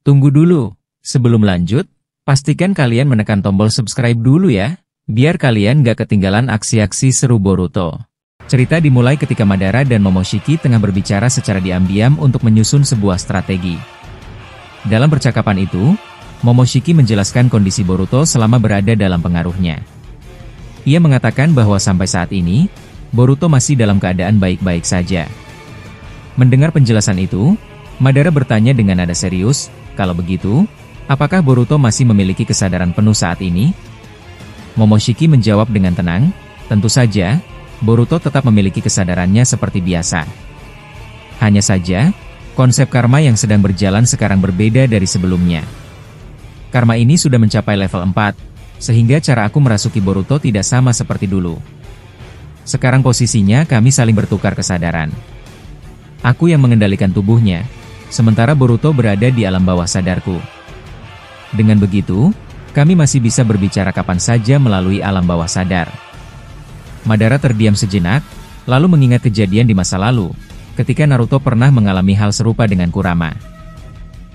Tunggu dulu, sebelum lanjut, pastikan kalian menekan tombol subscribe dulu ya, biar kalian gak ketinggalan aksi-aksi seru Boruto. Cerita dimulai ketika Madara dan Momoshiki tengah berbicara secara diam-diam untuk menyusun sebuah strategi. Dalam percakapan itu, Momoshiki menjelaskan kondisi Boruto selama berada dalam pengaruhnya. Ia mengatakan bahwa sampai saat ini, Boruto masih dalam keadaan baik-baik saja. Mendengar penjelasan itu, Madara bertanya dengan nada serius, kalau begitu, apakah Boruto masih memiliki kesadaran penuh saat ini? Momoshiki menjawab dengan tenang, tentu saja, Boruto tetap memiliki kesadarannya seperti biasa. Hanya saja, konsep karma yang sedang berjalan sekarang berbeda dari sebelumnya. Karma ini sudah mencapai level 4, sehingga cara aku merasuki Boruto tidak sama seperti dulu. Sekarang posisinya kami saling bertukar kesadaran. Aku yang mengendalikan tubuhnya, sementara Boruto berada di alam bawah sadarku. Dengan begitu, kami masih bisa berbicara kapan saja melalui alam bawah sadar. Madara terdiam sejenak, lalu mengingat kejadian di masa lalu, ketika Naruto pernah mengalami hal serupa dengan Kurama.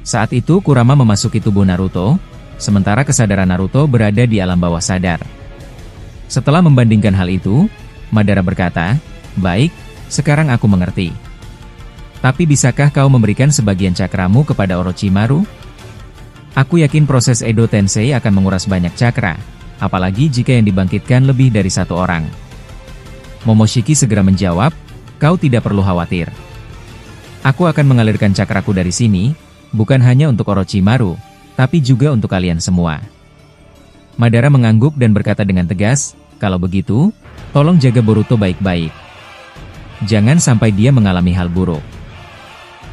Saat itu Kurama memasuki tubuh Naruto, sementara kesadaran Naruto berada di alam bawah sadar. Setelah membandingkan hal itu, Madara berkata, "Baik, sekarang aku mengerti. Tapi bisakah kau memberikan sebagian cakramu kepada Orochimaru? Aku yakin proses Edo Tensei akan menguras banyak cakra, apalagi jika yang dibangkitkan lebih dari satu orang." Momoshiki segera menjawab, "Kau tidak perlu khawatir. Aku akan mengalirkan cakraku dari sini, bukan hanya untuk Orochimaru, tapi juga untuk kalian semua." Madara mengangguk dan berkata dengan tegas, "Kalau begitu, tolong jaga Boruto baik-baik. Jangan sampai dia mengalami hal buruk.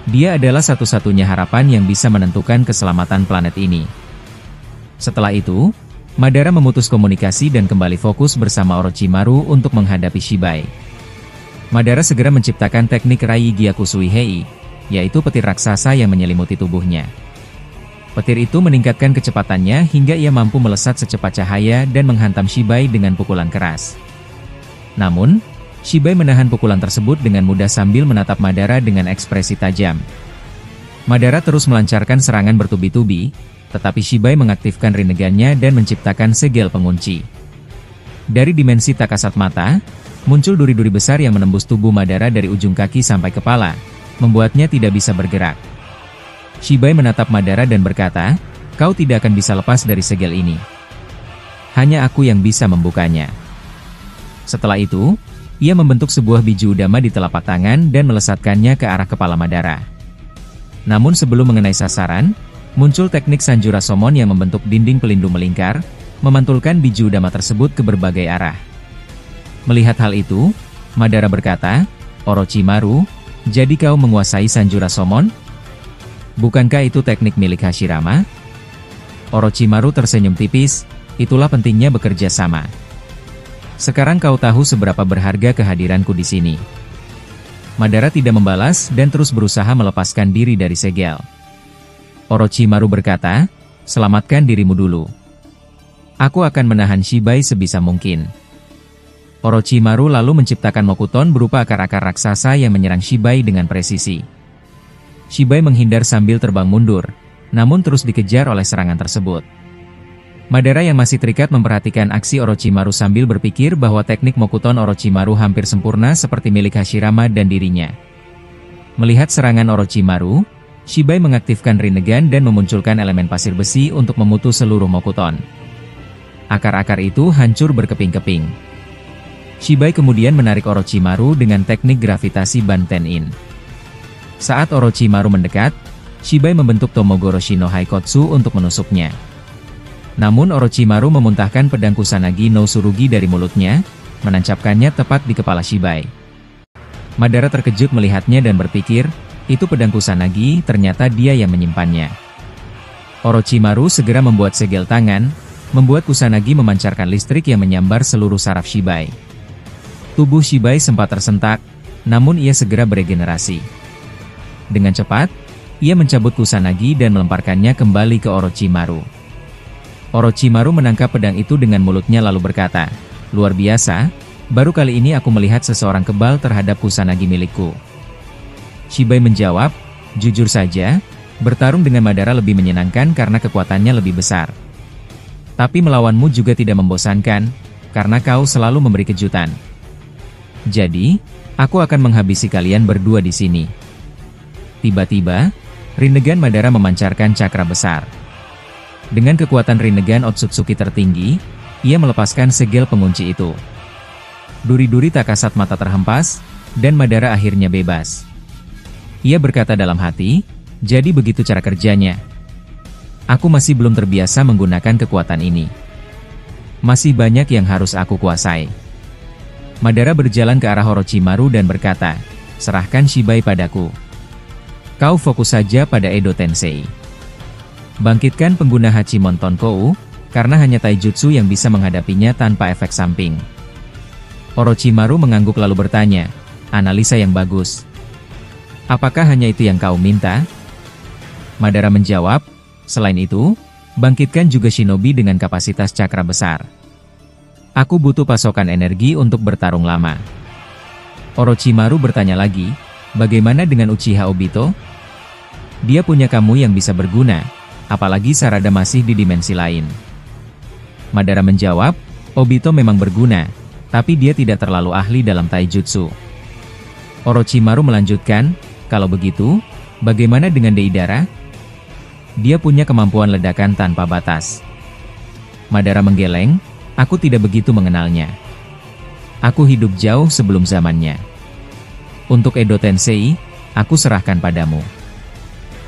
Dia adalah satu-satunya harapan yang bisa menentukan keselamatan planet ini." Setelah itu, Madara memutus komunikasi dan kembali fokus bersama Orochimaru untuk menghadapi Shibai. Madara segera menciptakan teknik Rai Gyakusui Hei, yaitu petir raksasa yang menyelimuti tubuhnya. Petir itu meningkatkan kecepatannya hingga ia mampu melesat secepat cahaya dan menghantam Shibai dengan pukulan keras. Namun, Shibai menahan pukulan tersebut dengan mudah sambil menatap Madara dengan ekspresi tajam. Madara terus melancarkan serangan bertubi-tubi, tetapi Shibai mengaktifkan Rinnegan-nya dan menciptakan segel pengunci. Dari dimensi tak kasat mata, muncul duri-duri besar yang menembus tubuh Madara dari ujung kaki sampai kepala, membuatnya tidak bisa bergerak. Shibai menatap Madara dan berkata, "Kau tidak akan bisa lepas dari segel ini. Hanya aku yang bisa membukanya." Setelah itu, ia membentuk sebuah biju udama di telapak tangan dan melesatkannya ke arah kepala Madara. Namun sebelum mengenai sasaran, muncul teknik Sanjura Somon yang membentuk dinding pelindung melingkar, memantulkan biju udama tersebut ke berbagai arah. Melihat hal itu, Madara berkata, "Orochimaru, jadi kau menguasai Sanjura Somon? Bukankah itu teknik milik Hashirama?" Orochimaru tersenyum tipis, "Itulah pentingnya bekerja sama. Sekarang kau tahu seberapa berharga kehadiranku di sini." Madara tidak membalas dan terus berusaha melepaskan diri dari segel. Orochimaru berkata, "Selamatkan dirimu dulu. Aku akan menahan Shibai sebisa mungkin." Orochimaru lalu menciptakan Mokuton berupa akar-akar raksasa yang menyerang Shibai dengan presisi. Shibai menghindar sambil terbang mundur, namun terus dikejar oleh serangan tersebut. Madara yang masih terikat memperhatikan aksi Orochimaru sambil berpikir bahwa teknik Mokuton Orochimaru hampir sempurna seperti milik Hashirama dan dirinya. Melihat serangan Orochimaru, Shibai mengaktifkan Rinnegan dan memunculkan elemen pasir besi untuk memutus seluruh Mokuton. Akar-akar itu hancur berkeping-keping. Shibai kemudian menarik Orochimaru dengan teknik gravitasi Banten-in. Saat Orochimaru mendekat, Shibai membentuk Tomogoroshi no Haikotsu untuk menusuknya. Namun Orochimaru memuntahkan pedang Kusanagi no Tsurugi dari mulutnya, menancapkannya tepat di kepala Shibai. Madara terkejut melihatnya dan berpikir, itu pedang Kusanagi, ternyata dia yang menyimpannya. Orochimaru segera membuat segel tangan, membuat Kusanagi memancarkan listrik yang menyambar seluruh saraf Shibai. Tubuh Shibai sempat tersentak, namun ia segera beregenerasi. Dengan cepat, ia mencabut Kusanagi dan melemparkannya kembali ke Orochimaru. Orochimaru menangkap pedang itu dengan mulutnya lalu berkata, "Luar biasa, baru kali ini aku melihat seseorang kebal terhadap Kusanagi milikku." Shibai menjawab, "Jujur saja, Bertarung dengan Madara lebih menyenangkan karena kekuatannya lebih besar. Tapi melawanmu juga tidak membosankan, karena kau selalu memberi kejutan. Jadi, aku akan menghabisi kalian berdua di sini. Tiba-tiba, Rinnegan Madara memancarkan cakra besar. Dengan kekuatan Rinnegan Otsutsuki tertinggi, ia melepaskan segel pengunci itu. Duri-duri tak kasat mata terhempas, dan Madara akhirnya bebas. Ia berkata dalam hati, jadi begitu cara kerjanya. Aku masih belum terbiasa menggunakan kekuatan ini. Masih banyak yang harus aku kuasai. Madara berjalan ke arah Orochimaru dan berkata, serahkan Shibai padaku. Kau fokus saja pada Edo Tensei. Bangkitkan pengguna Hachimon Tonkou, karena hanya taijutsu yang bisa menghadapinya tanpa efek samping. Orochimaru mengangguk lalu bertanya, analisa yang bagus. Apakah hanya itu yang kau minta? Madara menjawab, selain itu, bangkitkan juga shinobi dengan kapasitas cakra besar. Aku butuh pasokan energi untuk bertarung lama. Orochimaru bertanya lagi, bagaimana dengan Uchiha Obito? Dia punya kamu yang bisa berguna, apalagi Sarada masih di dimensi lain. Madara menjawab, Obito memang berguna, tapi dia tidak terlalu ahli dalam taijutsu. Orochimaru melanjutkan, kalau begitu, bagaimana dengan Deidara? Dia punya kemampuan ledakan tanpa batas. Madara menggeleng, aku tidak begitu mengenalnya. Aku hidup jauh sebelum zamannya. Untuk Edo Tensei, aku serahkan padamu.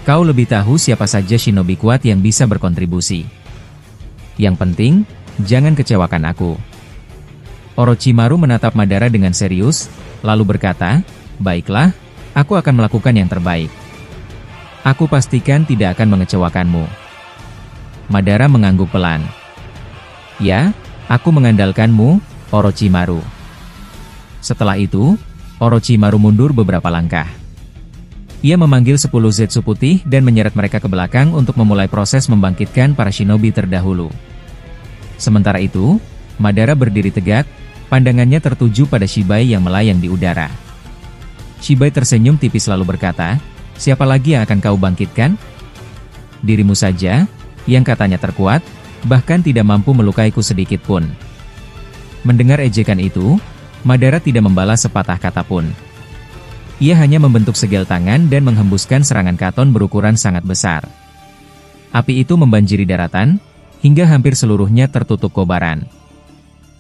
Kau lebih tahu siapa saja shinobi kuat yang bisa berkontribusi. Yang penting, jangan kecewakan aku. Orochimaru menatap Madara dengan serius, lalu berkata, baiklah, aku akan melakukan yang terbaik. Aku pastikan tidak akan mengecewakanmu. Madara mengangguk pelan. Ya, aku mengandalkanmu, Orochimaru. Setelah itu, Orochimaru mundur beberapa langkah. Ia memanggil 10 Zetsu putih dan menyeret mereka ke belakang untuk memulai proses membangkitkan para shinobi terdahulu. Sementara itu, Madara berdiri tegak, pandangannya tertuju pada Shibai yang melayang di udara. Shibai tersenyum tipis lalu berkata, siapa lagi yang akan kau bangkitkan? Dirimu saja, yang katanya terkuat, bahkan tidak mampu melukaiku sedikit pun. Mendengar ejekan itu, Madara tidak membalas sepatah kata pun. Ia hanya membentuk segel tangan dan menghembuskan serangan Katon berukuran sangat besar. Api itu membanjiri daratan, hingga hampir seluruhnya tertutup kobaran.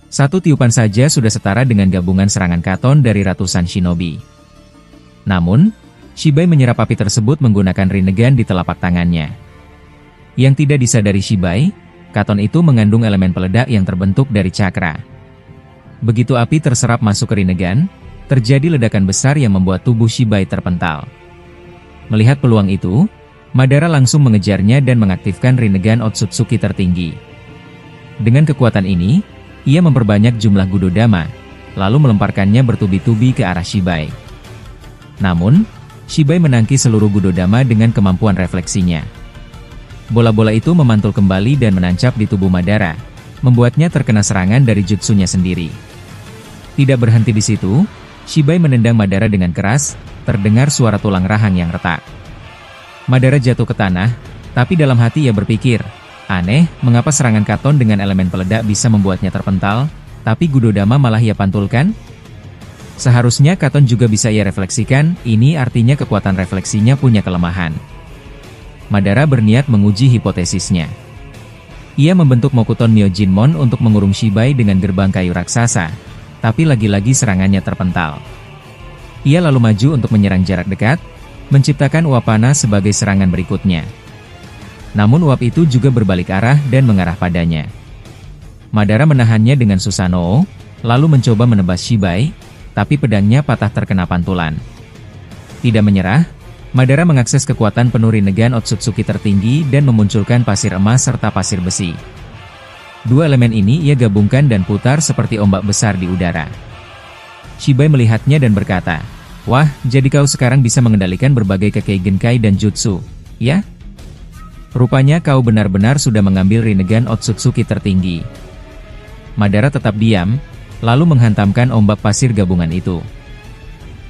Satu tiupan saja sudah setara dengan gabungan serangan Katon dari ratusan shinobi. Namun, Shibai menyerap api tersebut menggunakan Rinnegan di telapak tangannya. Yang tidak disadari Shibai, Katon itu mengandung elemen peledak yang terbentuk dari cakra. Begitu api terserap masuk ke Rinnegan, terjadi ledakan besar yang membuat tubuh Shibai terpental. Melihat peluang itu, Madara langsung mengejarnya dan mengaktifkan Rinnegan Otsutsuki tertinggi. Dengan kekuatan ini, ia memperbanyak jumlah Gudodama, lalu melemparkannya bertubi-tubi ke arah Shibai. Namun, Shibai menangkis seluruh Gudodama dengan kemampuan refleksinya. Bola-bola itu memantul kembali dan menancap di tubuh Madara, membuatnya terkena serangan dari jutsunya sendiri. Tidak berhenti di situ, Shibai menendang Madara dengan keras, terdengar suara tulang rahang yang retak. Madara jatuh ke tanah, tapi dalam hati ia berpikir, aneh, mengapa serangan Katon dengan elemen peledak bisa membuatnya terpental, tapi Gudodama malah ia pantulkan? Seharusnya Katon juga bisa ia refleksikan, ini artinya kekuatan refleksinya punya kelemahan. Madara berniat menguji hipotesisnya. Ia membentuk Mokuton Myojinmon untuk mengurung Shibai dengan gerbang kayu raksasa, tapi lagi-lagi serangannya terpental. Ia lalu maju untuk menyerang jarak dekat, menciptakan uap panas sebagai serangan berikutnya. Namun uap itu juga berbalik arah dan mengarah padanya. Madara menahannya dengan Susanoo, lalu mencoba menebas Shibai, tapi pedangnya patah terkena pantulan. Tidak menyerah, Madara mengakses kekuatan penuh Rinnegan Otsutsuki tertinggi dan memunculkan pasir emas serta pasir besi. Dua elemen ini ia gabungkan dan putar seperti ombak besar di udara. Shibai melihatnya dan berkata, wah, jadi kau sekarang bisa mengendalikan berbagai Kekkei Genkai dan Jutsu, ya? Rupanya kau benar-benar sudah mengambil Rinnegan Otsutsuki tertinggi. Madara tetap diam, lalu menghantamkan ombak pasir gabungan itu.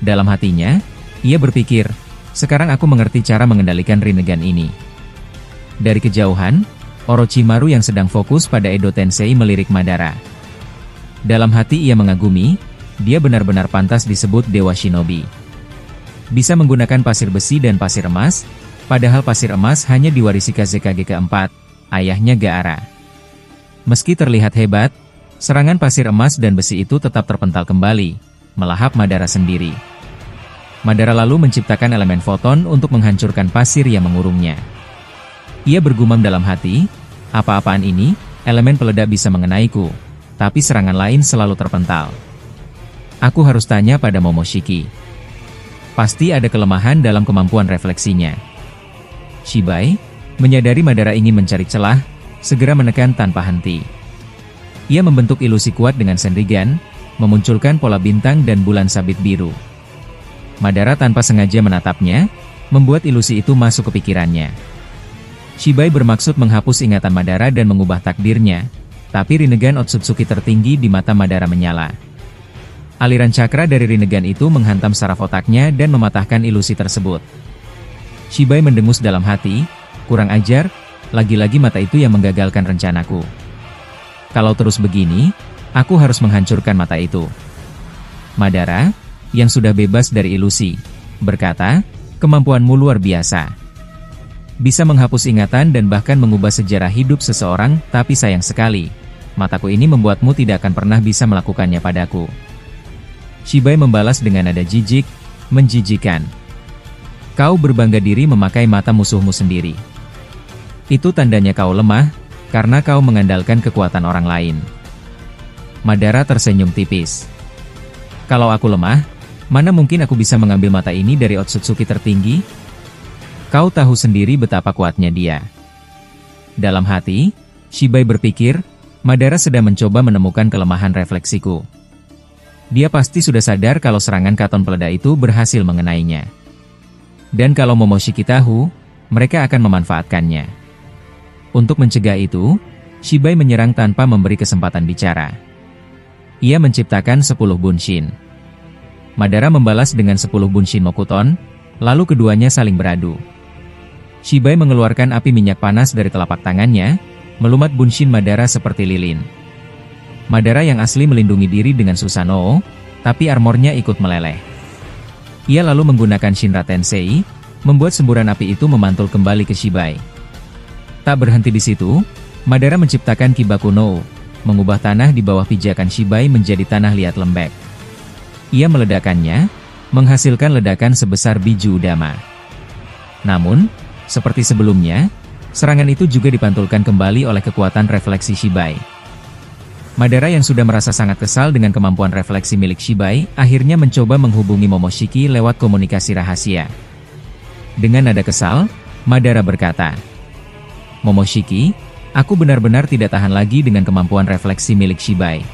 Dalam hatinya, ia berpikir, Sekarang aku mengerti cara mengendalikan Rinnegan ini. Dari kejauhan, Orochimaru yang sedang fokus pada Edo Tensei melirik Madara. Dalam hati ia mengagumi, dia benar-benar pantas disebut Dewa Shinobi. Bisa menggunakan pasir besi dan pasir emas, padahal pasir emas hanya diwarisi Kazekage keempat, ayahnya Gaara. Meski terlihat hebat, serangan pasir emas dan besi itu tetap terpental kembali, melahap Madara sendiri. Madara lalu menciptakan elemen foton untuk menghancurkan pasir yang mengurungnya. Ia bergumam dalam hati, apa-apaan ini, elemen peledak bisa mengenaiku, tapi serangan lain selalu terpental. Aku harus tanya pada Momoshiki. Pasti ada kelemahan dalam kemampuan refleksinya. Shibai, menyadari Madara ingin mencari celah, segera menekan tanpa henti. Ia membentuk ilusi kuat dengan Senrigan, memunculkan pola bintang dan bulan sabit biru. Madara tanpa sengaja menatapnya, membuat ilusi itu masuk ke pikirannya. Shibai bermaksud menghapus ingatan Madara dan mengubah takdirnya, tapi Rinnegan Otsutsuki tertinggi di mata Madara menyala. Aliran cakra dari Rinnegan itu menghantam saraf otaknya dan mematahkan ilusi tersebut. Shibai mendengus dalam hati, kurang ajar, lagi-lagi mata itu yang menggagalkan rencanaku. Kalau terus begini, aku harus menghancurkan mata itu. Madara, yang sudah bebas dari ilusi, berkata, kemampuanmu luar biasa. Bisa menghapus ingatan dan bahkan mengubah sejarah hidup seseorang, tapi sayang sekali, mataku ini membuatmu tidak akan pernah bisa melakukannya padaku. Shibai membalas dengan nada jijik, menjijikan. Kau berbangga diri memakai mata musuhmu sendiri. Itu tandanya kau lemah, karena kau mengandalkan kekuatan orang lain. Madara tersenyum tipis. Kalau aku lemah, mana mungkin aku bisa mengambil mata ini dari Otsutsuki tertinggi? Kau tahu sendiri betapa kuatnya dia. Dalam hati, Shibai berpikir, Madara sedang mencoba menemukan kelemahan refleksiku. Dia pasti sudah sadar kalau serangan katon peledak itu berhasil mengenainya. Dan kalau Momoshiki tahu, mereka akan memanfaatkannya. Untuk mencegah itu, Shibai menyerang tanpa memberi kesempatan bicara. Ia menciptakan 10 bunshin. Madara membalas dengan 10 bunshin Mokuton, lalu keduanya saling beradu. Shibai mengeluarkan api minyak panas dari telapak tangannya, melumat bunshin Madara seperti lilin. Madara yang asli melindungi diri dengan Susanoo, tapi armornya ikut meleleh. Ia lalu menggunakan Shinra Tensei, membuat semburan api itu memantul kembali ke Shibai. Tak berhenti di situ, Madara menciptakan Kibaku no, mengubah tanah di bawah pijakan Shibai menjadi tanah liat lembek. Ia meledakkannya, menghasilkan ledakan sebesar biju udama. Namun, seperti sebelumnya, serangan itu juga dipantulkan kembali oleh kekuatan refleksi Shibai. Madara yang sudah merasa sangat kesal dengan kemampuan refleksi milik Shibai, akhirnya mencoba menghubungi Momoshiki lewat komunikasi rahasia. Dengan nada kesal, Madara berkata, Momoshiki, aku benar-benar tidak tahan lagi dengan kemampuan refleksi milik Shibai.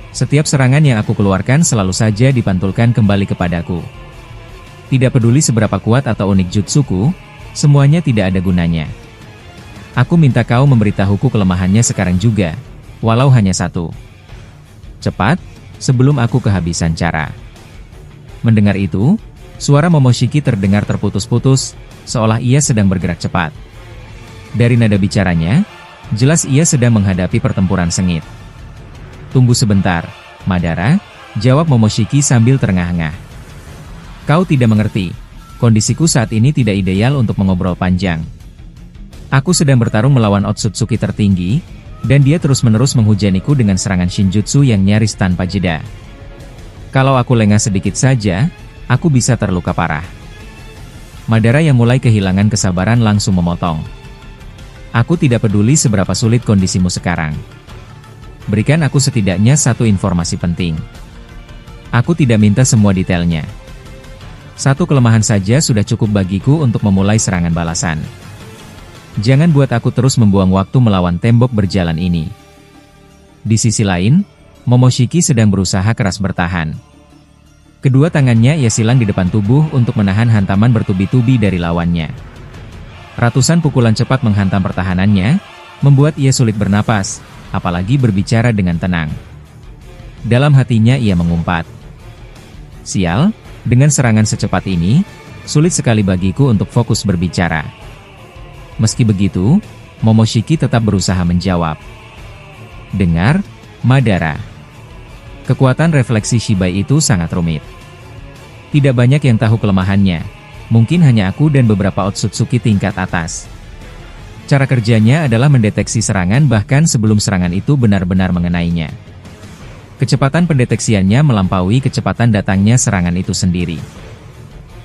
Setiap serangan yang aku keluarkan selalu saja dipantulkan kembali kepadaku. Tidak peduli seberapa kuat atau unik jutsuku, semuanya tidak ada gunanya. Aku minta kau memberitahuku kelemahannya sekarang juga, walau hanya satu. Cepat, sebelum aku kehabisan cara. Mendengar itu, suara Momoshiki terdengar terputus-putus, seolah ia sedang bergerak cepat. Dari nada bicaranya, jelas ia sedang menghadapi pertempuran sengit. Tunggu sebentar, Madara, jawab Momoshiki sambil terengah-engah. Kau tidak mengerti, kondisiku saat ini tidak ideal untuk mengobrol panjang. Aku sedang bertarung melawan Otsutsuki tertinggi, dan dia terus-menerus menghujaniku dengan serangan Shinjutsu yang nyaris tanpa jeda. Kalau aku lengah sedikit saja, aku bisa terluka parah. Madara yang mulai kehilangan kesabaran langsung memotong. Aku tidak peduli seberapa sulit kondisimu sekarang. Berikan aku setidaknya satu informasi penting. Aku tidak minta semua detailnya. Satu kelemahan saja sudah cukup bagiku untuk memulai serangan balasan. Jangan buat aku terus membuang waktu melawan tembok berjalan ini. Di sisi lain, Momoshiki sedang berusaha keras bertahan. Kedua tangannya ia silang di depan tubuh untuk menahan hantaman bertubi-tubi dari lawannya. Ratusan pukulan cepat menghantam pertahanannya, membuat ia sulit bernapas, apalagi berbicara dengan tenang. Dalam hatinya ia mengumpat. Sial, dengan serangan secepat ini, sulit sekali bagiku untuk fokus berbicara. Meski begitu, Momoshiki tetap berusaha menjawab. Dengar, Madara. Kekuatan refleksi Shibai itu sangat rumit. Tidak banyak yang tahu kelemahannya. Mungkin hanya aku dan beberapa Otsutsuki tingkat atas. Cara kerjanya adalah mendeteksi serangan bahkan sebelum serangan itu benar-benar mengenainya. Kecepatan pendeteksiannya melampaui kecepatan datangnya serangan itu sendiri.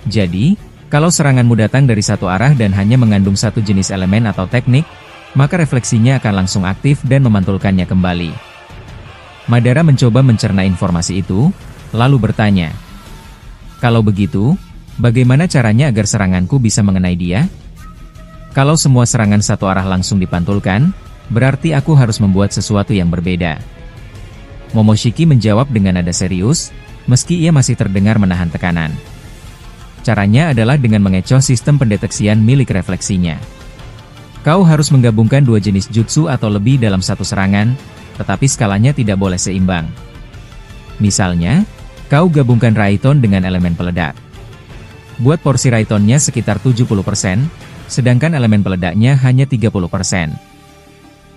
Jadi, kalau seranganmu datang dari satu arah dan hanya mengandung satu jenis elemen atau teknik, maka refleksinya akan langsung aktif dan memantulkannya kembali. Madara mencoba mencerna informasi itu, lalu bertanya, "Kalau begitu, bagaimana caranya agar seranganku bisa mengenai dia?" Kalau semua serangan satu arah langsung dipantulkan, berarti aku harus membuat sesuatu yang berbeda. Momoshiki menjawab dengan nada serius, meski ia masih terdengar menahan tekanan. Caranya adalah dengan mengecoh sistem pendeteksian milik refleksinya. Kau harus menggabungkan dua jenis jutsu atau lebih dalam satu serangan, tetapi skalanya tidak boleh seimbang. Misalnya, kau gabungkan Raiton dengan elemen peledak. Buat porsi Raitonnya sekitar 70%, sedangkan elemen peledaknya hanya 30%.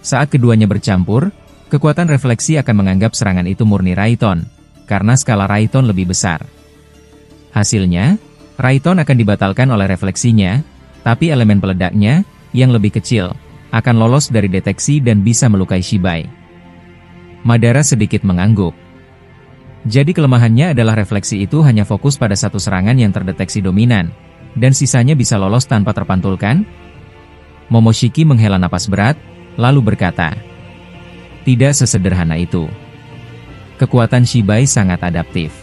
Saat keduanya bercampur, kekuatan refleksi akan menganggap serangan itu murni Raiton, karena skala Raiton lebih besar. Hasilnya, Raiton akan dibatalkan oleh refleksinya, tapi elemen peledaknya, yang lebih kecil, akan lolos dari deteksi dan bisa melukai Shibai. Madara sedikit mengangguk. Jadi kelemahannya adalah refleksi itu hanya fokus pada satu serangan yang terdeteksi dominan, dan sisanya bisa lolos tanpa terpantulkan? Momoshiki menghela napas berat, lalu berkata, "Tidak sesederhana itu. Kekuatan Shibai sangat adaptif.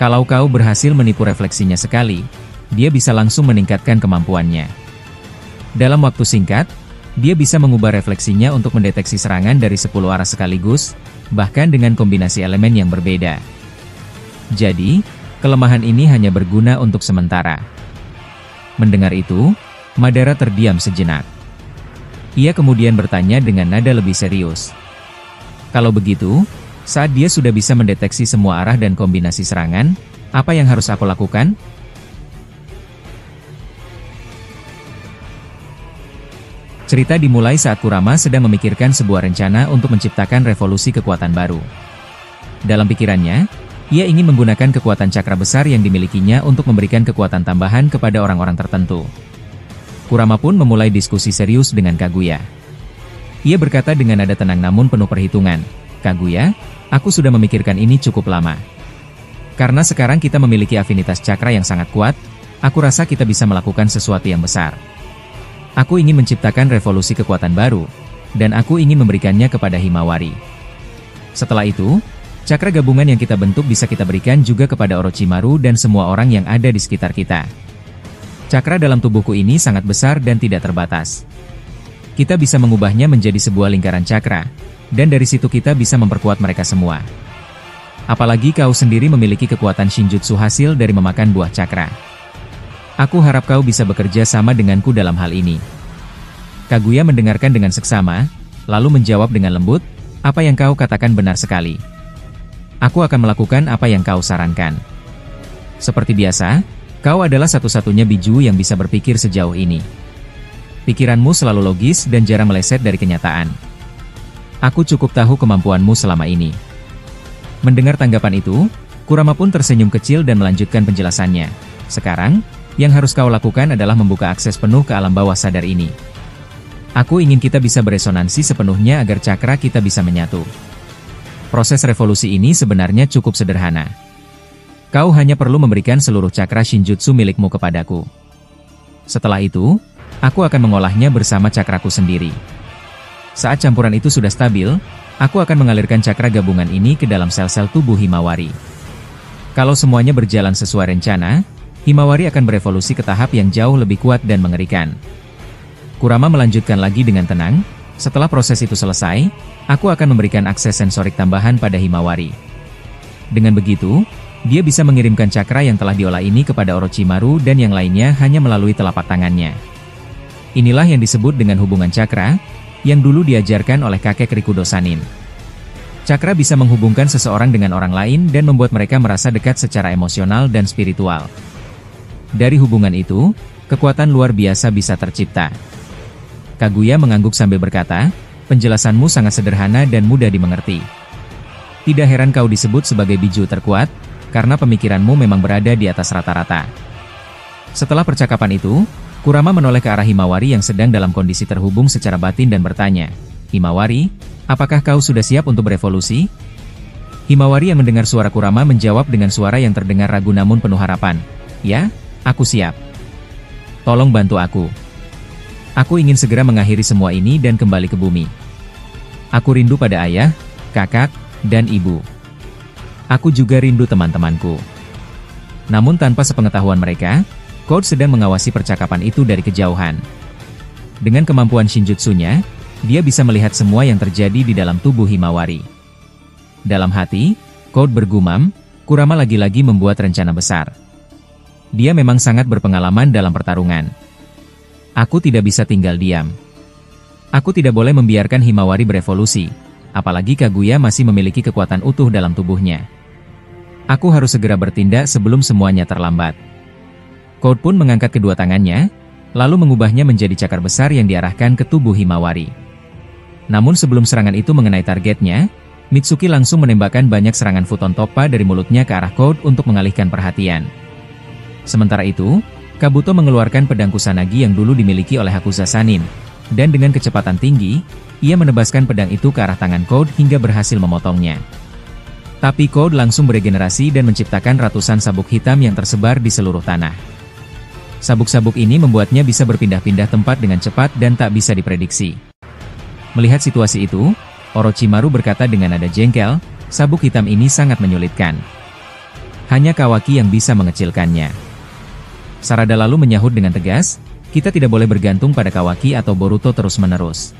Kalau kau berhasil menipu refleksinya sekali, dia bisa langsung meningkatkan kemampuannya. Dalam waktu singkat, dia bisa mengubah refleksinya untuk mendeteksi serangan dari 10 arah sekaligus, bahkan dengan kombinasi elemen yang berbeda. Jadi, kelemahan ini hanya berguna untuk sementara." Mendengar itu, Madara terdiam sejenak. Ia kemudian bertanya dengan nada lebih serius. "Kalau begitu, saat dia sudah bisa mendeteksi semua arah dan kombinasi serangan, apa yang harus aku lakukan?" Cerita dimulai saat Kurama sedang memikirkan sebuah rencana untuk menciptakan revolusi kekuatan baru. Dalam pikirannya, ia ingin menggunakan kekuatan cakra besar yang dimilikinya untuk memberikan kekuatan tambahan kepada orang-orang tertentu. Kurama pun memulai diskusi serius dengan Kaguya. Ia berkata dengan nada tenang namun penuh perhitungan, "Kaguya, aku sudah memikirkan ini cukup lama. Karena sekarang kita memiliki afinitas cakra yang sangat kuat, aku rasa kita bisa melakukan sesuatu yang besar. Aku ingin menciptakan revolusi kekuatan baru, dan aku ingin memberikannya kepada Himawari. Setelah itu, cakra gabungan yang kita bentuk bisa kita berikan juga kepada Orochimaru dan semua orang yang ada di sekitar kita. Cakra dalam tubuhku ini sangat besar dan tidak terbatas. Kita bisa mengubahnya menjadi sebuah lingkaran cakra, dan dari situ kita bisa memperkuat mereka semua. Apalagi kau sendiri memiliki kekuatan Shinjutsu hasil dari memakan buah cakra. Aku harap kau bisa bekerja sama denganku dalam hal ini." Kaguya mendengarkan dengan seksama, lalu menjawab dengan lembut, "Apa yang kau katakan benar sekali. Aku akan melakukan apa yang kau sarankan. Seperti biasa, kau adalah satu-satunya biju yang bisa berpikir sejauh ini. Pikiranmu selalu logis dan jarang meleset dari kenyataan. Aku cukup tahu kemampuanmu selama ini." Mendengar tanggapan itu, Kurama pun tersenyum kecil dan melanjutkan penjelasannya. "Sekarang, yang harus kau lakukan adalah membuka akses penuh ke alam bawah sadar ini. Aku ingin kita bisa beresonansi sepenuhnya agar cakra kita bisa menyatu. Proses revolusi ini sebenarnya cukup sederhana. Kau hanya perlu memberikan seluruh cakra Shinjutsu milikmu kepadaku. Setelah itu, aku akan mengolahnya bersama cakraku sendiri. Saat campuran itu sudah stabil, aku akan mengalirkan cakra gabungan ini ke dalam sel-sel tubuh Himawari. Kalau semuanya berjalan sesuai rencana, Himawari akan berevolusi ke tahap yang jauh lebih kuat dan mengerikan." Kurama melanjutkan lagi dengan tenang, "Setelah proses itu selesai, aku akan memberikan akses sensorik tambahan pada Himawari. Dengan begitu, dia bisa mengirimkan cakra yang telah diolah ini kepada Orochimaru dan yang lainnya hanya melalui telapak tangannya. Inilah yang disebut dengan hubungan cakra, yang dulu diajarkan oleh kakek Rikudo Sanin. Cakra bisa menghubungkan seseorang dengan orang lain dan membuat mereka merasa dekat secara emosional dan spiritual. Dari hubungan itu, kekuatan luar biasa bisa tercipta. Kaguya mengangguk sambil berkata, penjelasanmu sangat sederhana dan mudah dimengerti. Tidak heran kau disebut sebagai biju terkuat, karena pemikiranmu memang berada di atas rata-rata. Setelah percakapan itu, Kurama menoleh ke arah Himawari yang sedang dalam kondisi terhubung secara batin dan bertanya, Himawari, apakah kau sudah siap untuk berevolusi? Himawari yang mendengar suara Kurama menjawab dengan suara yang terdengar ragu namun penuh harapan. Ya, aku siap. Tolong bantu aku. Aku ingin segera mengakhiri semua ini dan kembali ke bumi. Aku rindu pada ayah, kakak, dan ibu. Aku juga rindu teman-temanku. Namun tanpa sepengetahuan mereka, Code sedang mengawasi percakapan itu dari kejauhan. Dengan kemampuan Shinjutsunya, dia bisa melihat semua yang terjadi di dalam tubuh Himawari. Dalam hati, Code bergumam, Kurama lagi-lagi membuat rencana besar. Dia memang sangat berpengalaman dalam pertarungan. Aku tidak bisa tinggal diam. Aku tidak boleh membiarkan Himawari berevolusi, apalagi Kaguya masih memiliki kekuatan utuh dalam tubuhnya. Aku harus segera bertindak sebelum semuanya terlambat. Code pun mengangkat kedua tangannya, lalu mengubahnya menjadi cakar besar yang diarahkan ke tubuh Himawari. Namun sebelum serangan itu mengenai targetnya, Mitsuki langsung menembakkan banyak serangan futon toppa dari mulutnya ke arah Code untuk mengalihkan perhatian. Sementara itu, Kabuto mengeluarkan pedang Kusanagi yang dulu dimiliki oleh Hakuza Sanin, dan dengan kecepatan tinggi, ia menebaskan pedang itu ke arah tangan Code hingga berhasil memotongnya. Tapi Code langsung beregenerasi dan menciptakan ratusan sabuk hitam yang tersebar di seluruh tanah. Sabuk-sabuk ini membuatnya bisa berpindah-pindah tempat dengan cepat dan tak bisa diprediksi. Melihat situasi itu, Orochimaru berkata dengan nada jengkel, sabuk hitam ini sangat menyulitkan. Hanya Kawaki yang bisa mengecilkannya. Sarada lalu menyahut dengan tegas, kita tidak boleh bergantung pada Kawaki atau Boruto terus-menerus.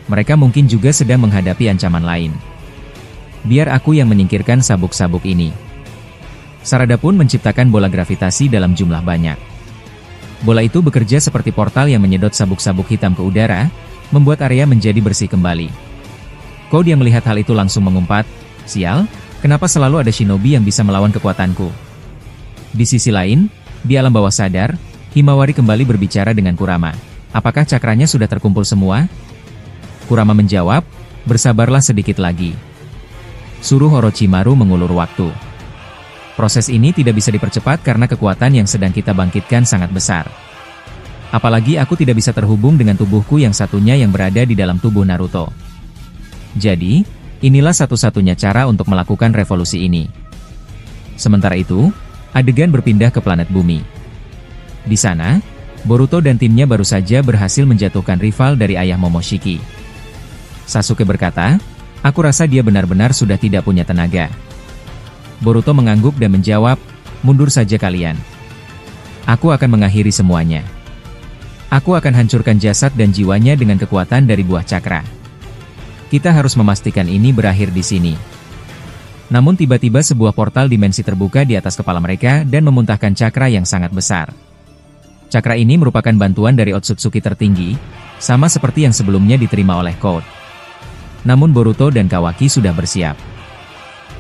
Mereka mungkin juga sedang menghadapi ancaman lain. Biar aku yang menyingkirkan sabuk-sabuk ini. Sarada pun menciptakan bola gravitasi dalam jumlah banyak. Bola itu bekerja seperti portal yang menyedot sabuk-sabuk hitam ke udara, membuat area menjadi bersih kembali. Code yang melihat hal itu langsung mengumpat, sial, kenapa selalu ada shinobi yang bisa melawan kekuatanku? Di sisi lain, di alam bawah sadar, Himawari kembali berbicara dengan Kurama. Apakah cakranya sudah terkumpul semua? Kurama menjawab, bersabarlah sedikit lagi. Suruh Orochimaru mengulur waktu. Proses ini tidak bisa dipercepat karena kekuatan yang sedang kita bangkitkan sangat besar. Apalagi aku tidak bisa terhubung dengan tubuhku yang satunya yang berada di dalam tubuh Naruto. Jadi, inilah satu-satunya cara untuk melakukan revolusi ini. Sementara itu, adegan berpindah ke planet bumi. Di sana, Boruto dan timnya baru saja berhasil menjatuhkan rival dari ayah Momoshiki. Sasuke berkata, aku rasa dia benar-benar sudah tidak punya tenaga. Boruto mengangguk dan menjawab, mundur saja kalian. Aku akan mengakhiri semuanya. Aku akan hancurkan jasad dan jiwanya dengan kekuatan dari buah cakra. Kita harus memastikan ini berakhir di sini. Namun tiba-tiba sebuah portal dimensi terbuka di atas kepala mereka dan memuntahkan cakra yang sangat besar. Cakra ini merupakan bantuan dari Otsutsuki tertinggi, sama seperti yang sebelumnya diterima oleh Code. Namun Boruto dan Kawaki sudah bersiap.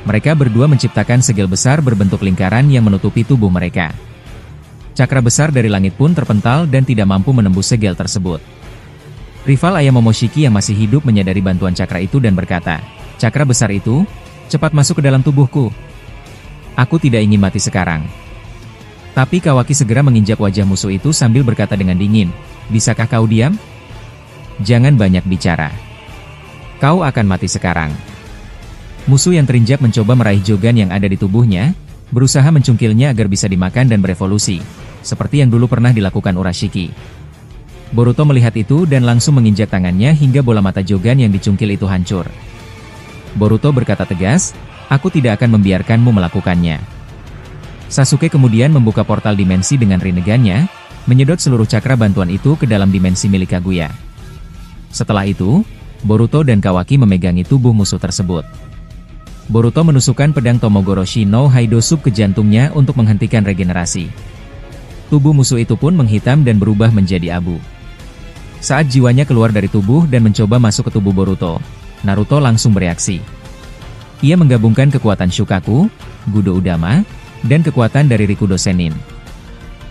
Mereka berdua menciptakan segel besar berbentuk lingkaran yang menutupi tubuh mereka. Cakra besar dari langit pun terpental dan tidak mampu menembus segel tersebut. Rival ayah Momoshiki yang masih hidup menyadari bantuan cakra itu dan berkata, cakra besar itu, cepat masuk ke dalam tubuhku. Aku tidak ingin mati sekarang. Tapi Kawaki segera menginjak wajah musuh itu sambil berkata dengan dingin, bisakah kau diam? Jangan banyak bicara. Kau akan mati sekarang. Musuh yang terinjak mencoba meraih Jogan yang ada di tubuhnya, berusaha mencungkilnya agar bisa dimakan dan berevolusi, seperti yang dulu pernah dilakukan Urashiki. Boruto melihat itu dan langsung menginjak tangannya hingga bola mata Jogan yang dicungkil itu hancur. Boruto berkata tegas, aku tidak akan membiarkanmu melakukannya. Sasuke kemudian membuka portal dimensi dengan Rinnegan-nya, menyedot seluruh cakra bantuan itu ke dalam dimensi milik Kaguya. Setelah itu, Boruto dan Kawaki memegangi tubuh musuh tersebut. Boruto menusukkan pedang Tomogoroshi no Haidosub ke jantungnya untuk menghentikan regenerasi. Tubuh musuh itu pun menghitam dan berubah menjadi abu. Saat jiwanya keluar dari tubuh dan mencoba masuk ke tubuh Boruto, Naruto langsung bereaksi. Ia menggabungkan kekuatan Shukaku, Gudo Udama, dan kekuatan dari Rikudo Sennin.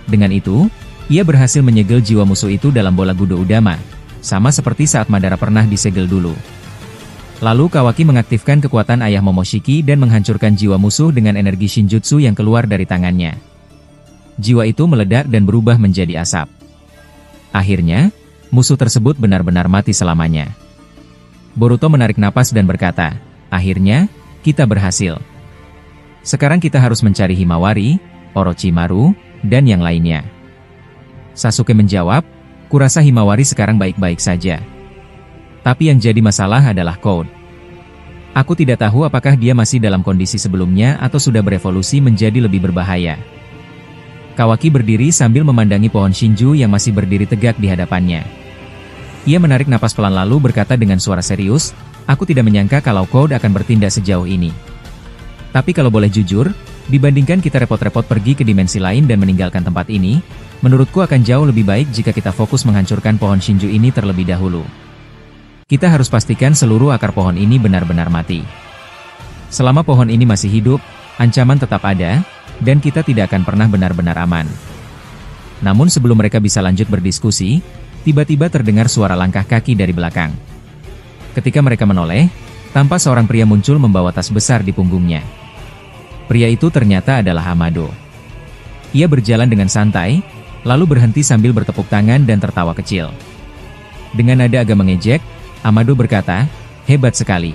Dengan itu, ia berhasil menyegel jiwa musuh itu dalam bola Gudo Udama, sama seperti saat Madara pernah disegel dulu. Lalu Kawaki mengaktifkan kekuatan ayah Momoshiki dan menghancurkan jiwa musuh dengan energi Shinjutsu yang keluar dari tangannya. Jiwa itu meledak dan berubah menjadi asap. Akhirnya, musuh tersebut benar-benar mati selamanya. Boruto menarik napas dan berkata, "Akhirnya, kita berhasil. Sekarang kita harus mencari Himawari, Orochimaru, dan yang lainnya." Sasuke menjawab, "Kurasa Himawari sekarang baik-baik saja. Tapi yang jadi masalah adalah Code. Aku tidak tahu apakah dia masih dalam kondisi sebelumnya atau sudah berevolusi menjadi lebih berbahaya." Kawaki berdiri sambil memandangi pohon Shinju yang masih berdiri tegak di hadapannya. Ia menarik napas pelan lalu berkata dengan suara serius, "Aku tidak menyangka kalau Code akan bertindak sejauh ini. Tapi kalau boleh jujur, dibandingkan kita repot-repot pergi ke dimensi lain dan meninggalkan tempat ini, menurutku akan jauh lebih baik jika kita fokus menghancurkan pohon Shinju ini terlebih dahulu. Kita harus pastikan seluruh akar pohon ini benar-benar mati. Selama pohon ini masih hidup, ancaman tetap ada, dan kita tidak akan pernah benar-benar aman." Namun sebelum mereka bisa lanjut berdiskusi, tiba-tiba terdengar suara langkah kaki dari belakang. Ketika mereka menoleh, tampak seorang pria muncul membawa tas besar di punggungnya. Pria itu ternyata adalah Amado. Ia berjalan dengan santai, lalu berhenti sambil bertepuk tangan dan tertawa kecil. Dengan nada agak mengejek, Amado berkata, "Hebat sekali.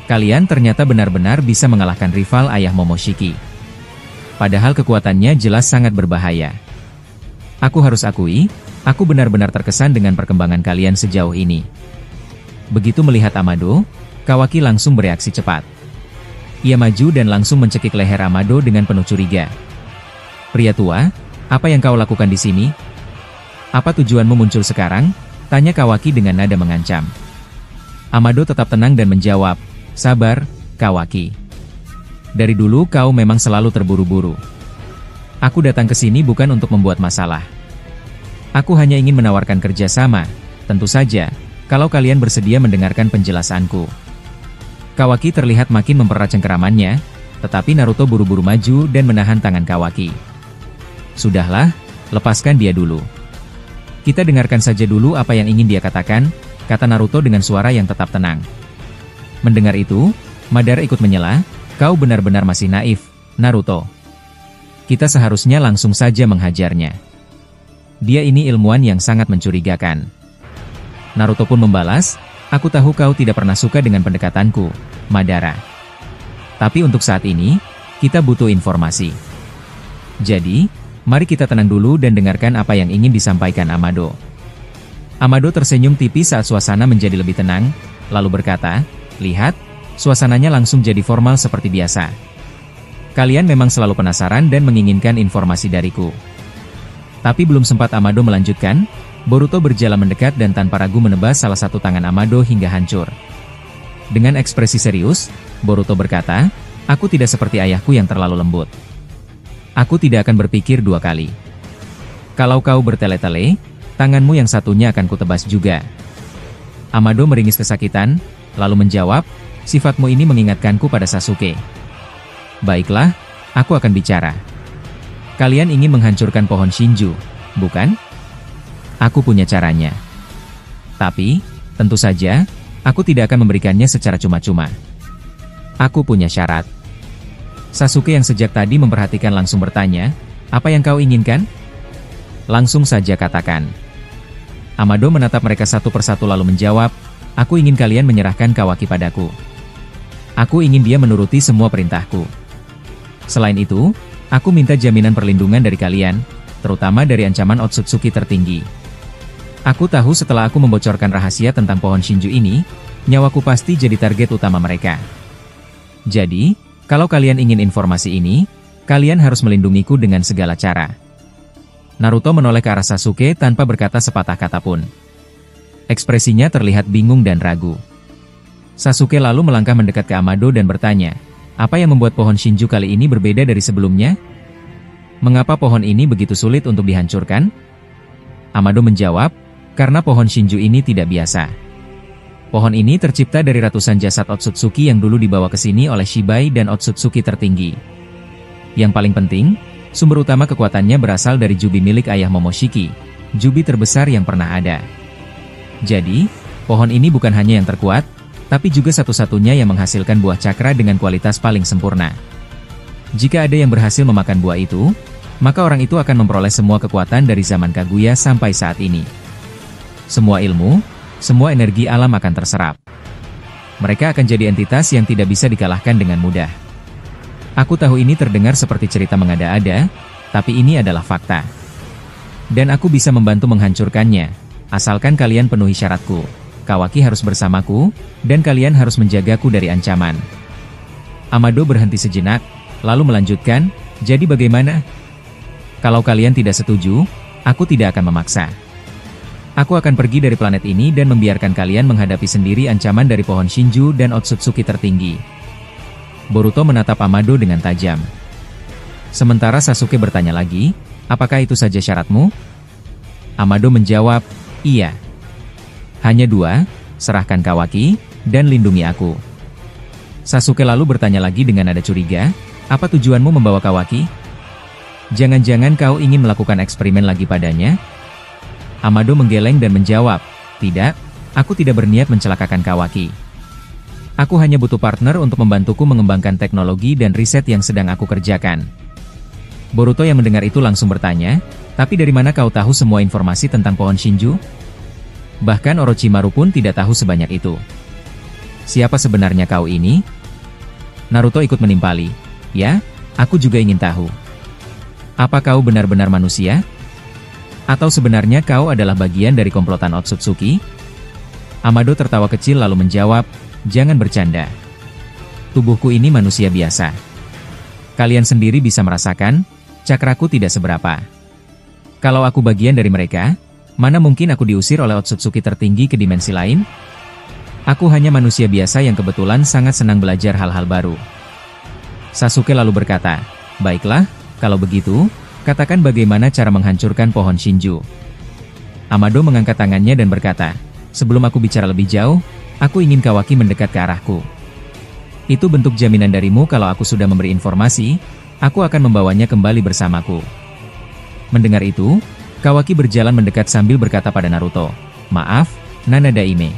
Kalian ternyata benar-benar bisa mengalahkan rival ayah Momoshiki. Padahal kekuatannya jelas sangat berbahaya. Aku harus akui, aku benar-benar terkesan dengan perkembangan kalian sejauh ini." Begitu melihat Amado, Kawaki langsung bereaksi cepat. Ia maju dan langsung mencekik leher Amado dengan penuh curiga. "Pria tua, apa yang kau lakukan di sini? Apa tujuanmu muncul sekarang?" tanya Kawaki dengan nada mengancam. Amado tetap tenang dan menjawab, "Sabar, Kawaki. Dari dulu kau memang selalu terburu-buru. Aku datang ke sini bukan untuk membuat masalah. Aku hanya ingin menawarkan kerjasama, tentu saja, kalau kalian bersedia mendengarkan penjelasanku." Kawaki terlihat makin mempererat cengkeramannya, tetapi Naruto buru-buru maju dan menahan tangan Kawaki. "Sudahlah, lepaskan dia dulu. Kita dengarkan saja dulu apa yang ingin dia katakan," kata Naruto dengan suara yang tetap tenang. Mendengar itu, Madara ikut menyela, "Kau benar-benar masih naif, Naruto. Kita seharusnya langsung saja menghajarnya. Dia ini ilmuwan yang sangat mencurigakan." Naruto pun membalas, "Aku tahu kau tidak pernah suka dengan pendekatanku, Madara. Tapi untuk saat ini, kita butuh informasi. Jadi, mari kita tenang dulu dan dengarkan apa yang ingin disampaikan Amado." Amado tersenyum tipis saat suasana menjadi lebih tenang, lalu berkata, "Lihat, suasananya langsung jadi formal seperti biasa. Kalian memang selalu penasaran dan menginginkan informasi dariku." Tapi belum sempat Amado melanjutkan, Boruto berjalan mendekat dan tanpa ragu menebas salah satu tangan Amado hingga hancur. Dengan ekspresi serius, Boruto berkata, "Aku tidak seperti ayahku yang terlalu lembut. Aku tidak akan berpikir dua kali. Kalau kau bertele-tele, tanganmu yang satunya akan kutebas juga." Amado meringis kesakitan, lalu menjawab, "Sifatmu ini mengingatkanku pada Sasuke." "Baiklah, aku akan bicara. Kalian ingin menghancurkan pohon Shinju, bukan? Aku punya caranya. Tapi, tentu saja, aku tidak akan memberikannya secara cuma-cuma. Aku punya syarat." Sasuke yang sejak tadi memperhatikan langsung bertanya, "Apa yang kau inginkan?" "Langsung saja katakan." Amado menatap mereka satu persatu lalu menjawab, "Aku ingin kalian menyerahkan Kawaki padaku. Aku ingin dia menuruti semua perintahku. Selain itu, aku minta jaminan perlindungan dari kalian, terutama dari ancaman Otsutsuki tertinggi. Aku tahu setelah aku membocorkan rahasia tentang pohon Shinju ini, nyawaku pasti jadi target utama mereka. Jadi, kalau kalian ingin informasi ini, kalian harus melindungiku dengan segala cara." Naruto menoleh ke arah Sasuke tanpa berkata sepatah kata pun. Ekspresinya terlihat bingung dan ragu. Sasuke lalu melangkah mendekat ke Amado dan bertanya, "Apa yang membuat pohon Shinju kali ini berbeda dari sebelumnya? Mengapa pohon ini begitu sulit untuk dihancurkan?" Amado menjawab, "Karena pohon Shinju ini tidak biasa. Pohon ini tercipta dari ratusan jasad Otsutsuki yang dulu dibawa ke sini oleh Shibai dan Otsutsuki tertinggi. Yang paling penting, Sumber utama kekuatannya berasal dari Jubi milik ayah Momoshiki, Jubi terbesar yang pernah ada. Jadi, pohon ini bukan hanya yang terkuat, tapi juga satu-satunya yang menghasilkan buah cakra dengan kualitas paling sempurna. Jika ada yang berhasil memakan buah itu, maka orang itu akan memperoleh semua kekuatan dari zaman Kaguya sampai saat ini. Semua ilmu, semua energi alam akan terserap. Mereka akan jadi entitas yang tidak bisa dikalahkan dengan mudah. Aku tahu ini terdengar seperti cerita mengada-ada, tapi ini adalah fakta. Dan aku bisa membantu menghancurkannya, asalkan kalian penuhi syaratku. Kawaki harus bersamaku, dan kalian harus menjagaku dari ancaman. Amado berhenti sejenak, lalu melanjutkan, jadi bagaimana? Kalau kalian tidak setuju, aku tidak akan memaksa. Aku akan pergi dari planet ini dan membiarkan kalian menghadapi sendiri ancaman dari pohon Shinju dan Otsutsuki tertinggi. Boruto menatap Amado dengan tajam. Sementara Sasuke bertanya lagi, apakah itu saja syaratmu? Amado menjawab, iya. Hanya dua, serahkan Kawaki, dan lindungi aku. Sasuke lalu bertanya lagi dengan nada curiga, apa tujuanmu membawa Kawaki? Jangan-jangan kau ingin melakukan eksperimen lagi padanya? Amado menggeleng dan menjawab, tidak, aku tidak berniat mencelakakan Kawaki. Aku hanya butuh partner untuk membantuku mengembangkan teknologi dan riset yang sedang aku kerjakan. Boruto yang mendengar itu langsung bertanya, tapi dari mana kau tahu semua informasi tentang pohon Shinju? Bahkan Orochimaru pun tidak tahu sebanyak itu. Siapa sebenarnya kau ini? Naruto ikut menimpali. Ya, aku juga ingin tahu. Apa kau benar-benar manusia? Atau sebenarnya kau adalah bagian dari komplotan Otsutsuki? Amado tertawa kecil lalu menjawab, jangan bercanda. Tubuhku ini manusia biasa. Kalian sendiri bisa merasakan, cakraku tidak seberapa. Kalau aku bagian dari mereka, mana mungkin aku diusir oleh Otsutsuki tertinggi ke dimensi lain? Aku hanya manusia biasa yang kebetulan sangat senang belajar hal-hal baru. Sasuke lalu berkata, baiklah, kalau begitu, katakan bagaimana cara menghancurkan pohon Shinju. Amado mengangkat tangannya dan berkata, sebelum aku bicara lebih jauh, aku ingin Kawaki mendekat ke arahku. Itu bentuk jaminan darimu kalau aku sudah memberi informasi, aku akan membawanya kembali bersamaku. Mendengar itu, Kawaki berjalan mendekat sambil berkata pada Naruto, maaf, Nana Daime.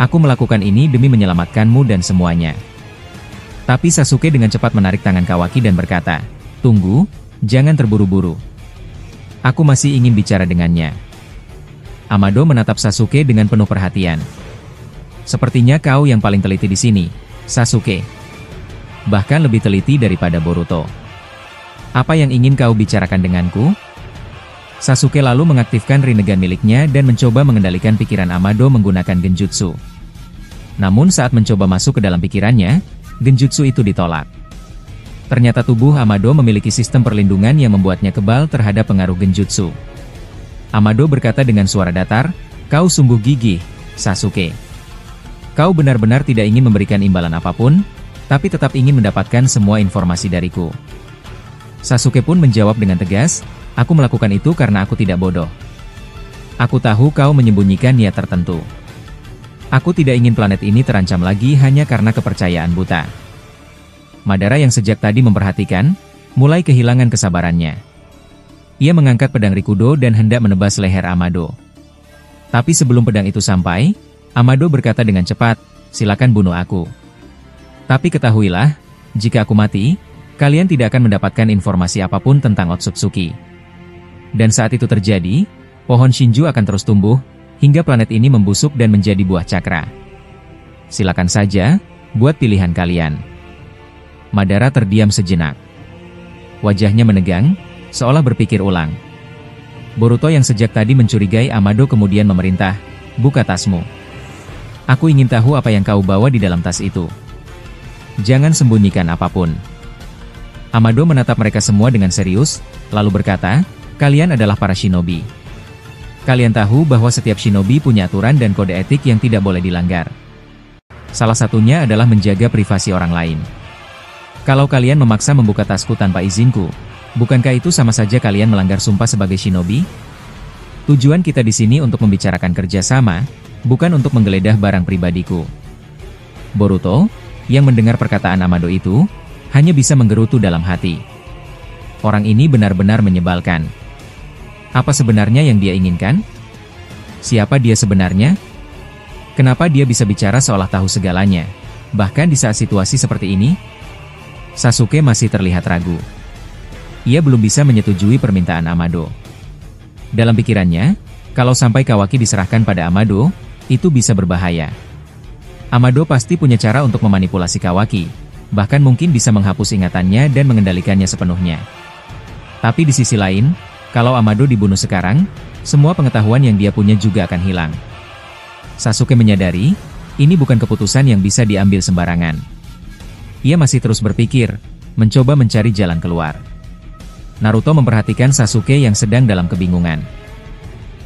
Aku melakukan ini demi menyelamatkanmu dan semuanya. Tapi Sasuke dengan cepat menarik tangan Kawaki dan berkata, tunggu, jangan terburu-buru. Aku masih ingin bicara dengannya. Amado menatap Sasuke dengan penuh perhatian. Sepertinya kau yang paling teliti di sini, Sasuke. Bahkan lebih teliti daripada Boruto. Apa yang ingin kau bicarakan denganku? Sasuke lalu mengaktifkan Rinnegan miliknya dan mencoba mengendalikan pikiran Amado menggunakan genjutsu. Namun saat mencoba masuk ke dalam pikirannya, genjutsu itu ditolak. Ternyata tubuh Amado memiliki sistem perlindungan yang membuatnya kebal terhadap pengaruh genjutsu. Amado berkata dengan suara datar, kau sungguh gigih, Sasuke. Kau benar-benar tidak ingin memberikan imbalan apapun, tapi tetap ingin mendapatkan semua informasi dariku. Sasuke pun menjawab dengan tegas, aku melakukan itu karena aku tidak bodoh. Aku tahu kau menyembunyikan niat tertentu. Aku tidak ingin planet ini terancam lagi hanya karena kepercayaan buta. Madara yang sejak tadi memperhatikan, mulai kehilangan kesabarannya. Ia mengangkat pedang Rikudo dan hendak menebas leher Amado. Tapi sebelum pedang itu sampai, Amado berkata dengan cepat, silakan bunuh aku. Tapi ketahuilah, jika aku mati, kalian tidak akan mendapatkan informasi apapun tentang Otsutsuki. Dan saat itu terjadi, pohon Shinju akan terus tumbuh, hingga planet ini membusuk dan menjadi buah cakra. Silakan saja, buat pilihan kalian. Madara terdiam sejenak. Wajahnya menegang, seolah berpikir ulang. Boruto yang sejak tadi mencurigai Amado kemudian memerintah, buka tasmu. Aku ingin tahu apa yang kau bawa di dalam tas itu. Jangan sembunyikan apapun. Amado menatap mereka semua dengan serius, lalu berkata, kalian adalah para shinobi. Kalian tahu bahwa setiap shinobi punya aturan dan kode etik yang tidak boleh dilanggar. Salah satunya adalah menjaga privasi orang lain. Kalau kalian memaksa membuka tasku tanpa izinku, bukankah itu sama saja kalian melanggar sumpah sebagai shinobi? Tujuan kita di sini untuk membicarakan kerjasama, bukan untuk menggeledah barang pribadiku. Boruto, yang mendengar perkataan Amado itu, hanya bisa menggerutu dalam hati. Orang ini benar-benar menyebalkan. Apa sebenarnya yang dia inginkan? Siapa dia sebenarnya? Kenapa dia bisa bicara seolah tahu segalanya? Bahkan di saat situasi seperti ini, Sasuke masih terlihat ragu. Ia belum bisa menyetujui permintaan Amado. Dalam pikirannya, kalau sampai Kawaki diserahkan pada Amado, itu bisa berbahaya. Amado pasti punya cara untuk memanipulasi Kawaki, bahkan mungkin bisa menghapus ingatannya dan mengendalikannya sepenuhnya. Tapi di sisi lain, kalau Amado dibunuh sekarang, semua pengetahuan yang dia punya juga akan hilang. Sasuke menyadari, ini bukan keputusan yang bisa diambil sembarangan. Ia masih terus berpikir, mencoba mencari jalan keluar. Naruto memperhatikan Sasuke yang sedang dalam kebingungan.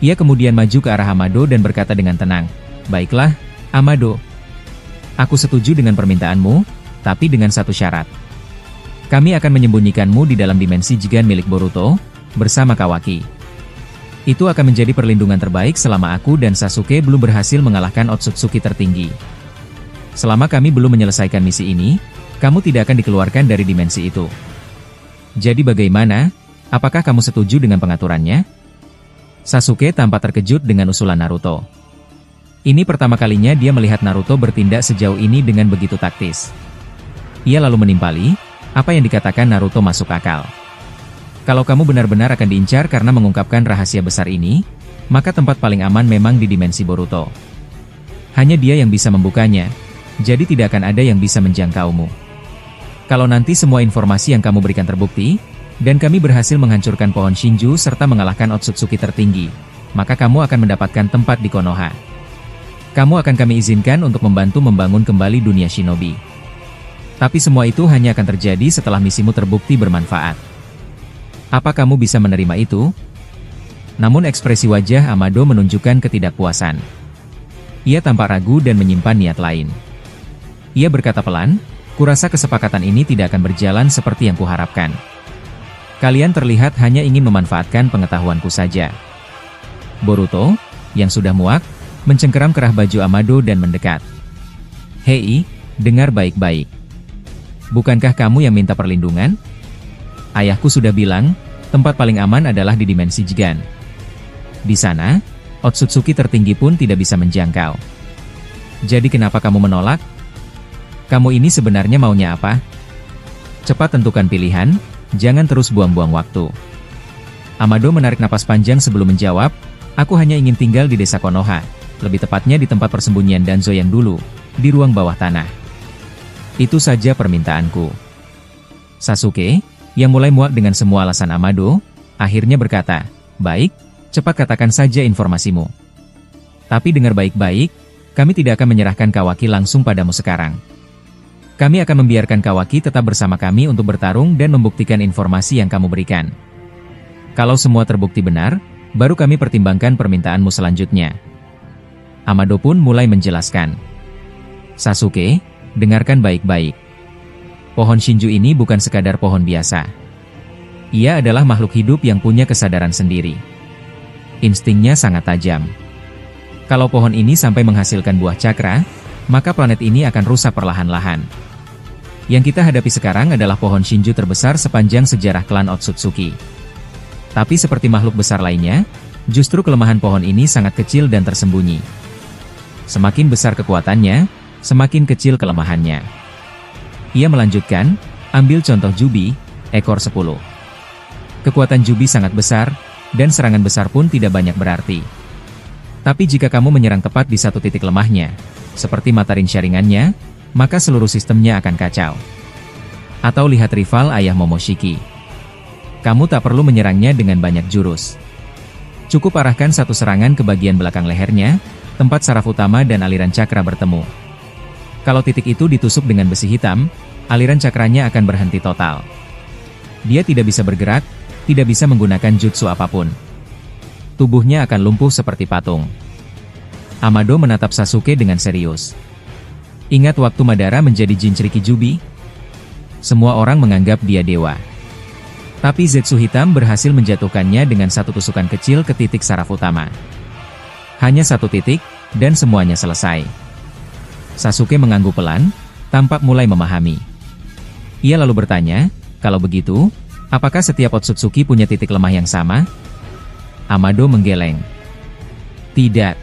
Ia kemudian maju ke arah Amado dan berkata dengan tenang, "Baiklah, Amado. Aku setuju dengan permintaanmu, tapi dengan satu syarat. Kami akan menyembunyikanmu di dalam dimensi Jigen milik Boruto, bersama Kawaki. Itu akan menjadi perlindungan terbaik selama aku dan Sasuke belum berhasil mengalahkan Otsutsuki tertinggi. Selama kami belum menyelesaikan misi ini, kamu tidak akan dikeluarkan dari dimensi itu. Jadi bagaimana? Apakah kamu setuju dengan pengaturannya?" Sasuke tampak terkejut dengan usulan Naruto. Ini pertama kalinya dia melihat Naruto bertindak sejauh ini dengan begitu taktis. Ia lalu menimpali, apa yang dikatakan Naruto masuk akal. Kalau kamu benar-benar akan diincar karena mengungkapkan rahasia besar ini, maka tempat paling aman memang di dimensi Boruto. Hanya dia yang bisa membukanya, jadi tidak akan ada yang bisa menjangkaumu. Kalau nanti semua informasi yang kamu berikan terbukti, dan kami berhasil menghancurkan pohon Shinju serta mengalahkan Otsutsuki tertinggi, maka kamu akan mendapatkan tempat di Konoha. Kamu akan kami izinkan untuk membantu membangun kembali dunia shinobi. Tapi semua itu hanya akan terjadi setelah misimu terbukti bermanfaat. Apa kamu bisa menerima itu? Namun ekspresi wajah Amado menunjukkan ketidakpuasan. Ia tampak ragu dan menyimpan niat lain. Ia berkata pelan, "Kurasa kesepakatan ini tidak akan berjalan seperti yang kuharapkan. Kalian terlihat hanya ingin memanfaatkan pengetahuanku saja." Boruto, yang sudah muak, mencengkeram kerah baju Amado dan mendekat. "Hei, dengar baik-baik. Bukankah kamu yang minta perlindungan? Ayahku sudah bilang, tempat paling aman adalah di dimensi Jigen. Di sana, Otsutsuki tertinggi pun tidak bisa menjangkau. Jadi kenapa kamu menolak? Kamu ini sebenarnya maunya apa? Cepat tentukan pilihan, jangan terus buang-buang waktu." Amado menarik napas panjang sebelum menjawab, "Aku hanya ingin tinggal di desa Konoha, lebih tepatnya di tempat persembunyian Danzo yang dulu, di ruang bawah tanah. Itu saja permintaanku." Sasuke, yang mulai muak dengan semua alasan Amado, akhirnya berkata, "Baik, cepat katakan saja informasimu. Tapi dengar baik-baik, kami tidak akan menyerahkan Kawaki langsung padamu sekarang. Kami akan membiarkan Kawaki tetap bersama kami untuk bertarung dan membuktikan informasi yang kamu berikan. Kalau semua terbukti benar, baru kami pertimbangkan permintaanmu selanjutnya." Amado pun mulai menjelaskan. "Sasuke, dengarkan baik-baik. Pohon Shinju ini bukan sekadar pohon biasa. Ia adalah makhluk hidup yang punya kesadaran sendiri. Instingnya sangat tajam. Kalau pohon ini sampai menghasilkan buah cakra, maka planet ini akan rusak perlahan-lahan. Yang kita hadapi sekarang adalah pohon Shinju terbesar sepanjang sejarah klan Otsutsuki. Tapi seperti makhluk besar lainnya, justru kelemahan pohon ini sangat kecil dan tersembunyi. Semakin besar kekuatannya, semakin kecil kelemahannya." Ia melanjutkan, "Ambil contoh Jubi, ekor 10. Kekuatan Jubi sangat besar, dan serangan besar pun tidak banyak berarti. Tapi jika kamu menyerang tepat di satu titik lemahnya, seperti mata rincaringannya, maka seluruh sistemnya akan kacau. Atau lihat rival ayah Momoshiki. Kamu tak perlu menyerangnya dengan banyak jurus. Cukup arahkan satu serangan ke bagian belakang lehernya, tempat saraf utama dan aliran cakra bertemu. Kalau titik itu ditusuk dengan besi hitam, aliran cakranya akan berhenti total. Dia tidak bisa bergerak, tidak bisa menggunakan jutsu apapun. Tubuhnya akan lumpuh seperti patung." Amado menatap Sasuke dengan serius. "Ingat waktu Madara menjadi Jinchuriki Jubi? Semua orang menganggap dia dewa. Tapi Zetsu hitam berhasil menjatuhkannya dengan satu tusukan kecil ke titik saraf utama. Hanya satu titik, dan semuanya selesai." Sasuke mengangguk pelan, tampak mulai memahami. Ia lalu bertanya, "Kalau begitu, Apakah setiap Otsutsuki punya titik lemah yang sama? Amado menggeleng. Tidak.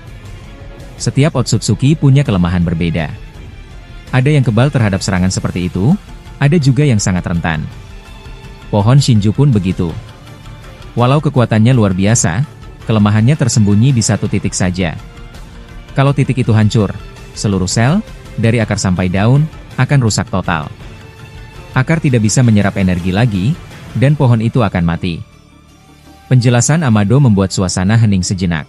Setiap Otsutsuki punya kelemahan berbeda. Ada yang kebal terhadap serangan seperti itu, ada juga yang sangat rentan. Pohon Shinju pun begitu. Walau kekuatannya luar biasa, kelemahannya tersembunyi di satu titik saja. Kalau titik itu hancur, seluruh sel, dari akar sampai daun, akan rusak total. Akar tidak bisa menyerap energi lagi, dan pohon itu akan mati. Penjelasan Amado membuat suasana hening sejenak.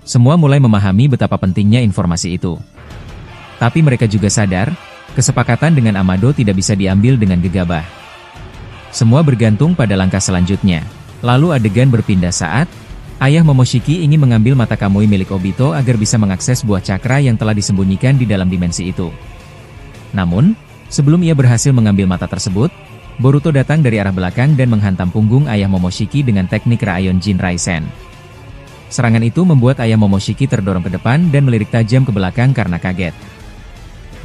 Semua mulai memahami betapa pentingnya informasi itu. Tapi mereka juga sadar, kesepakatan dengan Amado tidak bisa diambil dengan gegabah. Semua bergantung pada langkah selanjutnya. Lalu adegan berpindah saat ayah Momoshiki ingin mengambil mata Kamui milik Obito agar bisa mengakses buah cakra yang telah disembunyikan di dalam dimensi itu. Namun, sebelum ia berhasil mengambil mata tersebut, Boruto datang dari arah belakang dan menghantam punggung ayah Momoshiki dengan teknik Raion Jin Raisen. Serangan itu membuat ayah Momoshiki terdorong ke depan dan melirik tajam ke belakang karena kaget.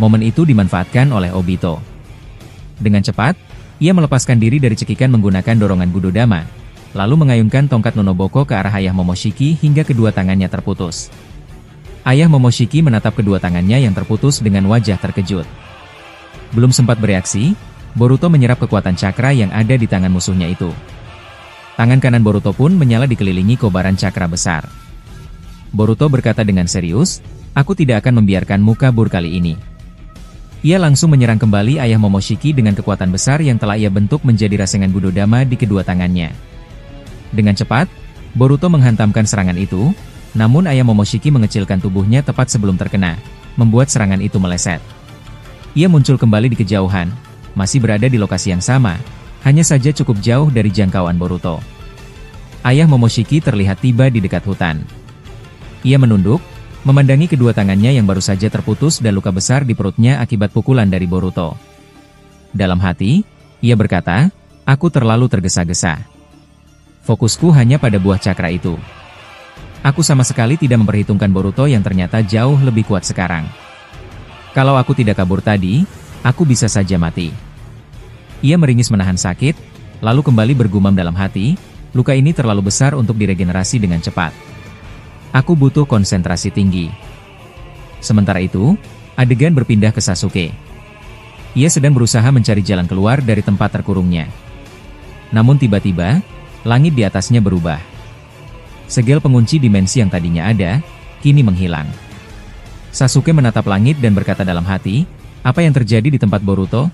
Momen itu dimanfaatkan oleh Obito. Dengan cepat, ia melepaskan diri dari cekikan menggunakan dorongan Budodama, lalu mengayunkan tongkat Nonoboko ke arah ayah Momoshiki hingga kedua tangannya terputus. Ayah Momoshiki menatap kedua tangannya yang terputus dengan wajah terkejut. Belum sempat bereaksi, Boruto menyerap kekuatan cakra yang ada di tangan musuhnya itu. Tangan kanan Boruto pun menyala dikelilingi kobaran cakra besar. Boruto berkata dengan serius, "Aku tidak akan membiarkanmu kabur kali ini." Ia langsung menyerang kembali ayah Momoshiki dengan kekuatan besar yang telah ia bentuk menjadi rasengan Budodama di kedua tangannya. Dengan cepat, Boruto menghantamkan serangan itu, namun ayah Momoshiki mengecilkan tubuhnya tepat sebelum terkena, membuat serangan itu meleset. Ia muncul kembali di kejauhan, masih berada di lokasi yang sama, hanya saja cukup jauh dari jangkauan Boruto. Ayah Momoshiki terlihat tiba di dekat hutan. Ia menunduk, memandangi kedua tangannya yang baru saja terputus dan luka besar di perutnya akibat pukulan dari Boruto. Dalam hati, ia berkata, "Aku terlalu tergesa-gesa. Fokusku hanya pada buah cakra itu. Aku sama sekali tidak memperhitungkan Boruto yang ternyata jauh lebih kuat sekarang. Kalau aku tidak kabur tadi, aku bisa saja mati." Ia meringis menahan sakit, lalu kembali bergumam dalam hati, luka ini terlalu besar untuk diregenerasi dengan cepat. Aku butuh konsentrasi tinggi. Sementara itu, adegan berpindah ke Sasuke. Ia sedang berusaha mencari jalan keluar dari tempat terkurungnya. Namun tiba-tiba, langit di atasnya berubah. Segel pengunci dimensi yang tadinya ada, kini menghilang. Sasuke menatap langit dan berkata dalam hati, "Apa yang terjadi di tempat Boruto?"